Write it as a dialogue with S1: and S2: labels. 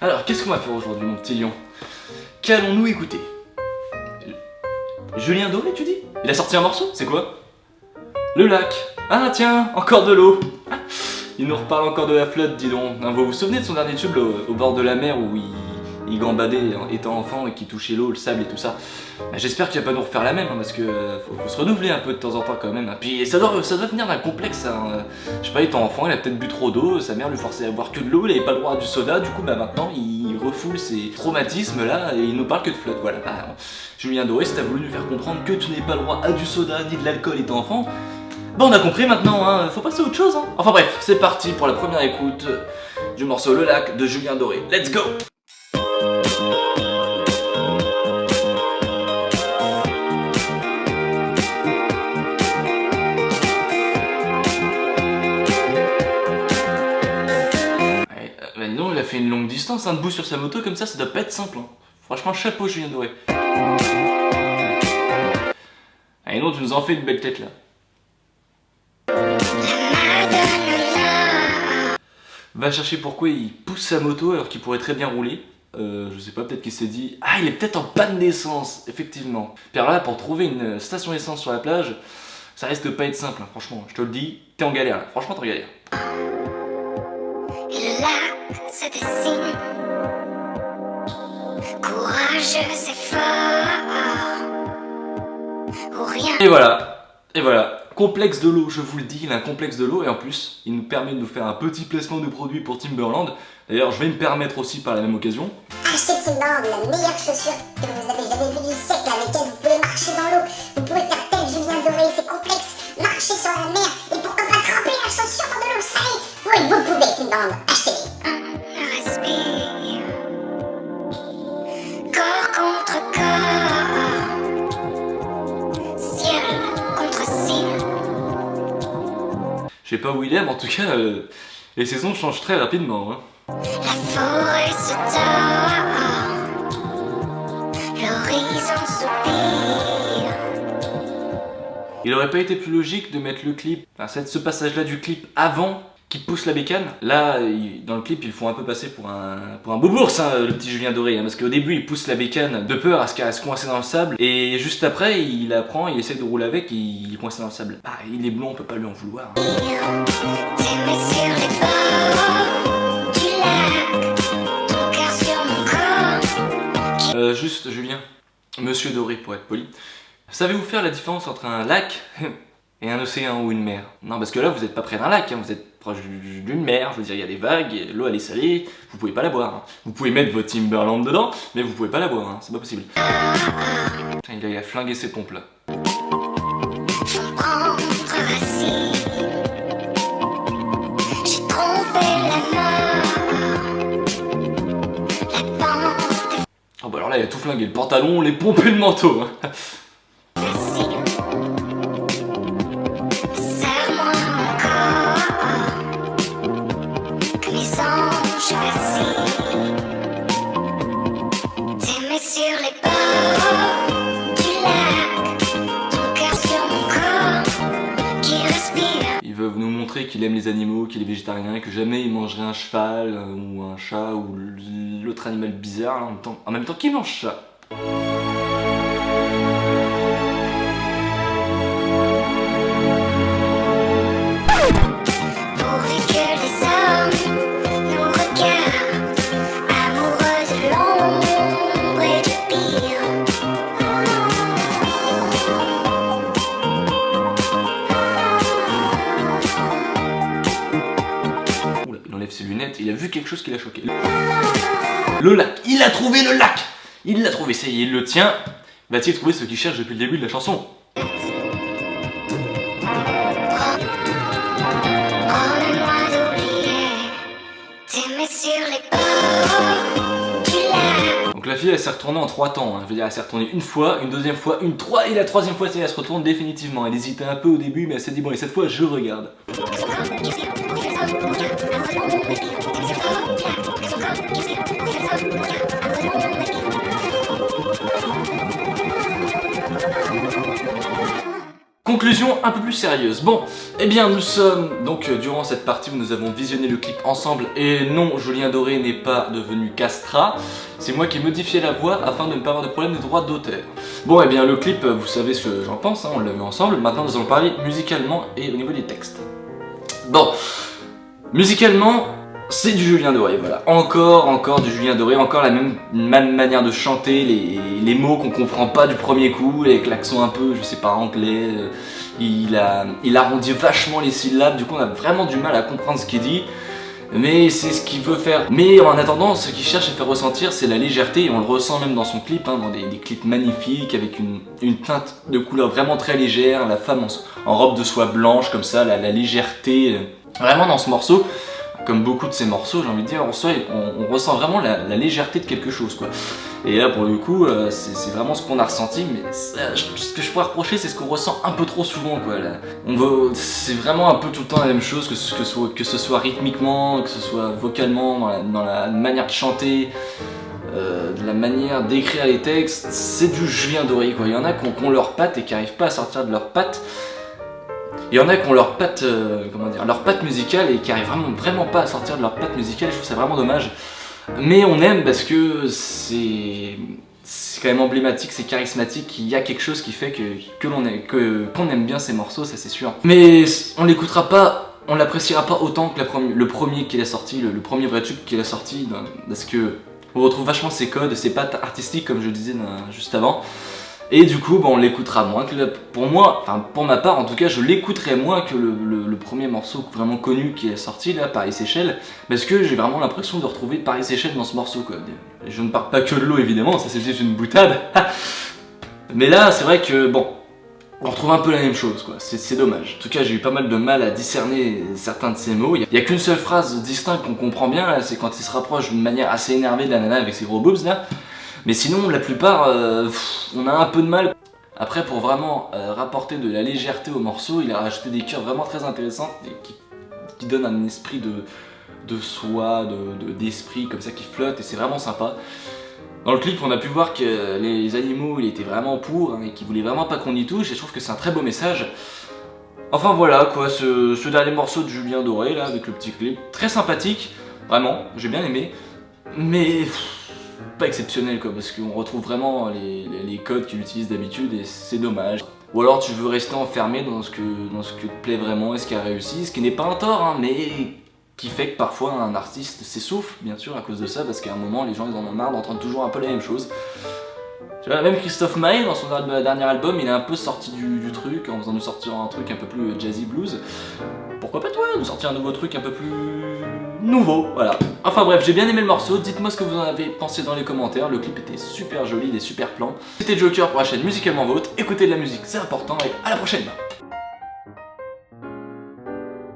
S1: Alors, qu'est-ce qu'on va faire aujourd'hui, mon petit lion? Qu'allons-nous écouter? Julien Doré, tu dis? Il a sorti un morceau? C'est quoi? Le lac. Ah tiens, encore de l'eau. Il nous reparle encore de la flotte, dis donc. Vous vous souvenez de son dernier tube au bord de la mer où il gambadait étant enfant et qui touchait l'eau, le sable et tout ça. J'espère qu'il va pas nous refaire la même, parce que faut se renouveler un peu de temps en temps quand même. Puis ça doit venir d'un complexe. Je sais pas, étant enfant, il a peut-être bu trop d'eau, sa mère lui forçait à boire que de l'eau, il avait pas le droit à du soda, du coup maintenant il refoule ces traumatismes là et il nous parle que de flotte. Voilà. Julien Doré, si t'as voulu nous faire comprendre que tu n'avais pas le droit à du soda ni de l'alcool étant enfant, on a compris maintenant, faut passer à autre chose. Enfin bref, c'est parti pour la première écoute du morceau Le Lac de Julien Doré. Let's go! Non, il a fait une longue distance, debout sur sa moto comme ça doit pas être simple. Franchement, chapeau Julien Doré. Allez non, tu nous en fais une belle tête là. Va chercher pourquoi il pousse sa moto alors qu'il pourrait très bien rouler. Je sais pas, peut-être qu'il s'est dit « Ah, il est peut-être en panne d'essence !» Effectivement. Puis alors là, pour trouver une station d'essence sur la plage, ça risque de pas être simple, franchement. Je te le dis, t'es en galère là. Franchement, t'es en galère.
S2: Et le lac se dessine, courageux et fort, ou rien.
S1: Et voilà, complexe de l'eau, je vous le dis, il a un complexe de l'eau et en plus, il nous permet de nous faire un petit placement de produit pour Timberland. D'ailleurs, je vais me permettre aussi par la même occasion.
S2: Achetez Timberland, la meilleure chaussure que vous avez jamais vue du siècle, avec laquelle vous pouvez marcher dans l'eau, vous pouvez faire tel Julien Doré, c'est complexe, marcher sur la mer et pourquoi pas tremper la chaussure dans de l'eau salée. Oui, vous pouvez Timberland, achetez-les. Respire, corps contre corps, ciel contre ciel.
S1: Je sais pas où il est, mais en tout cas, les saisons changent très rapidement.
S2: La forêt se tord, l'horizon soupire.
S1: Il aurait pas été plus logique de mettre le clip, ce passage-là du clip avant qu'il pousse la bécane. Là, dans le clip, ils le font un peu passer pour un bourse, le petit Julien Doré, parce qu'au début, il pousse la bécane de peur à se coincer dans le sable, et juste après, il apprend, il essaie de rouler avec, et il est coincé dans le sable. Il est blond, on peut pas lui en vouloir.
S2: T'aimer sur les bords du lac, ton cœur sur mon corps.
S1: Juste, Julien, Monsieur Doré pour être poli, savez-vous faire la différence entre un lac et un océan ou une mer? Non, parce que là, vous êtes pas près d'un lac, vous êtes proche d'une mer, je veux dire, il y a des vagues, l'eau elle est salée, vous pouvez pas la boire. Vous pouvez mettre votre Timberland dedans, mais vous pouvez pas la boire, c'est pas possible. Putain, il a flingué ses pompes là.
S2: Prendre racine, j'ai trompé la mort, la pente
S1: Oh bah alors là, il a tout flingué, le pantalon, les pompes et le manteau.
S2: facile. Serre-moi encore, que les anges vacillent. T'aimer sur les bords du lac, ton cœur sur mon corps qui respire.
S1: Il veut nous montrer qu'il aime les animaux, qu'il est végétarien, que jamais il mangerait un cheval ou un chat ou l'autre animal bizarre en même temps qu'il mange ça.
S2: Pourvu que les hommes nous regardent, amoureux de l'ombre et du pire.
S1: Oula, il enlève ses lunettes, il a vu quelque chose qui l'a choqué. Le lac, il a trouvé le lac! Il l'a trouvé, ça y est, il le tient. Va-t-il trouver ce qu'il cherche depuis le début de la chanson?
S2: Promets-moi d'oublier, t'aimer sur les bords du lac.
S1: Donc la fille elle s'est retournée en 3 temps, je veux dire elle s'est retournée une fois, une deuxième fois, une 3 et la troisième fois elle se retourne définitivement. Elle hésitait un peu au début mais elle s'est dit bon et cette fois je regarde. conclusion un peu plus sérieuse. Bon, eh bien nous sommes donc durant cette partie où nous avons visionné le clip ensemble et non, Julien Doré n'est pas devenu Castra. C'est moi qui ai modifié la voix afin de ne pas avoir de problème de droit d'auteur. Bon, eh bien le clip, vous savez ce que j'en pense, hein, on l'a vu ensemble. Maintenant nous allons parler musicalement et au niveau des textes. Bon, musicalement, c'est du Julien Doré, voilà. Encore du Julien Doré, encore la même manière de chanter, les mots qu'on comprend pas du premier coup, avec l'accent un peu, je sais pas, anglais. Il arrondit vachement les syllabes, du coup on a vraiment du mal à comprendre ce qu'il dit. Mais c'est ce qu'il veut faire. Mais en attendant, ce qu'il cherche à faire ressentir, c'est la légèreté, et on le ressent même dans son clip, hein, dans des clips magnifiques, avec une teinte de couleur vraiment très légère, la femme en robe de soie blanche, comme ça, la légèreté, vraiment dans ce morceau. Comme beaucoup de ces morceaux, j'ai envie de dire, on ressent vraiment la légèreté de quelque chose, quoi. Et là, pour le coup, c'est vraiment ce qu'on a ressenti, mais ce que je pourrais reprocher, c'est ce qu'on ressent un peu trop souvent, quoi. C'est vraiment un peu tout le temps la même chose, que ce soit rythmiquement, que ce soit vocalement, dans la manière de chanter, de la manière d'écrire les textes, c'est du Julien Doré, quoi. Il y en a qui ont leur patte et qui n'arrivent pas à sortir de leur patte. Il y en a qui ont leur patte, leur patte musicale et qui arrivent vraiment pas à sortir de leur patte musicale, je trouve ça vraiment dommage. Mais on aime parce que c'est quand même emblématique, c'est charismatique, il y a quelque chose qui fait qu'on aime bien ces morceaux, ça c'est sûr. Mais on l'écoutera pas, on l'appréciera pas autant que le premier qu'il a sorti, le premier vrai tube qu'il a sorti, parce que on retrouve vachement ses codes, ses pattes artistiques comme je le disais juste avant. Et du coup, on l'écoutera moins que pour moi, enfin pour ma part en tout cas, je l'écouterai moins que le premier morceau vraiment connu qui est sorti là, Paris-Séchelles, parce que j'ai vraiment l'impression de retrouver Paris-Séchelles dans ce morceau, quoi. Je ne parle pas que de l'eau évidemment, ça c'est juste une boutade. Mais là, c'est vrai que on retrouve un peu la même chose, quoi. C'est dommage. En tout cas, j'ai eu pas mal de mal à discerner certains de ces mots. Il y a qu'une seule phrase distincte qu'on comprend bien là, c'est quand il se rapproche d'une manière assez énervée de la nana avec ses gros boobs là. Mais sinon, la plupart, on a un peu de mal. Après, pour vraiment rapporter de la légèreté au morceau, il a rajouté des chœurs vraiment très intéressants et qui donnent un esprit de soi, d'esprit comme ça qui flotte, et c'est vraiment sympa. Dans le clip, on a pu voir que les animaux, il était vraiment pour, hein, et qu'il voulait vraiment pas qu'on y touche, et je trouve que c'est un très beau message. Enfin voilà quoi, ce dernier morceau de Julien Doré là, avec le petit clip, très sympathique, vraiment, j'ai bien aimé, mais pas exceptionnel quoi, parce qu'on retrouve vraiment les codes qu'il utilise d'habitude et c'est dommage. Ou alors tu veux rester enfermé dans ce que te plaît vraiment et ce qui a réussi, ce qui n'est pas un tort, hein, mais qui fait que parfois un artiste s'essouffle, bien sûr, à cause de ça, parce qu'à un moment les gens ils en ont marre d'entendre toujours un peu la même chose. Tu vois, même Christophe Maé dans son dernier album, il est un peu sorti du truc en faisant nous sortir un truc un peu plus jazzy blues. Pourquoi pas toi, nous sortir un nouveau truc un peu plus nouveau, voilà. Enfin bref, j'ai bien aimé le morceau, dites-moi ce que vous en avez pensé dans les commentaires, le clip était super joli, des super plans. C'était Joker pour la chaîne Musicalement Vôtre, écoutez de la musique, c'est important et à la prochaine.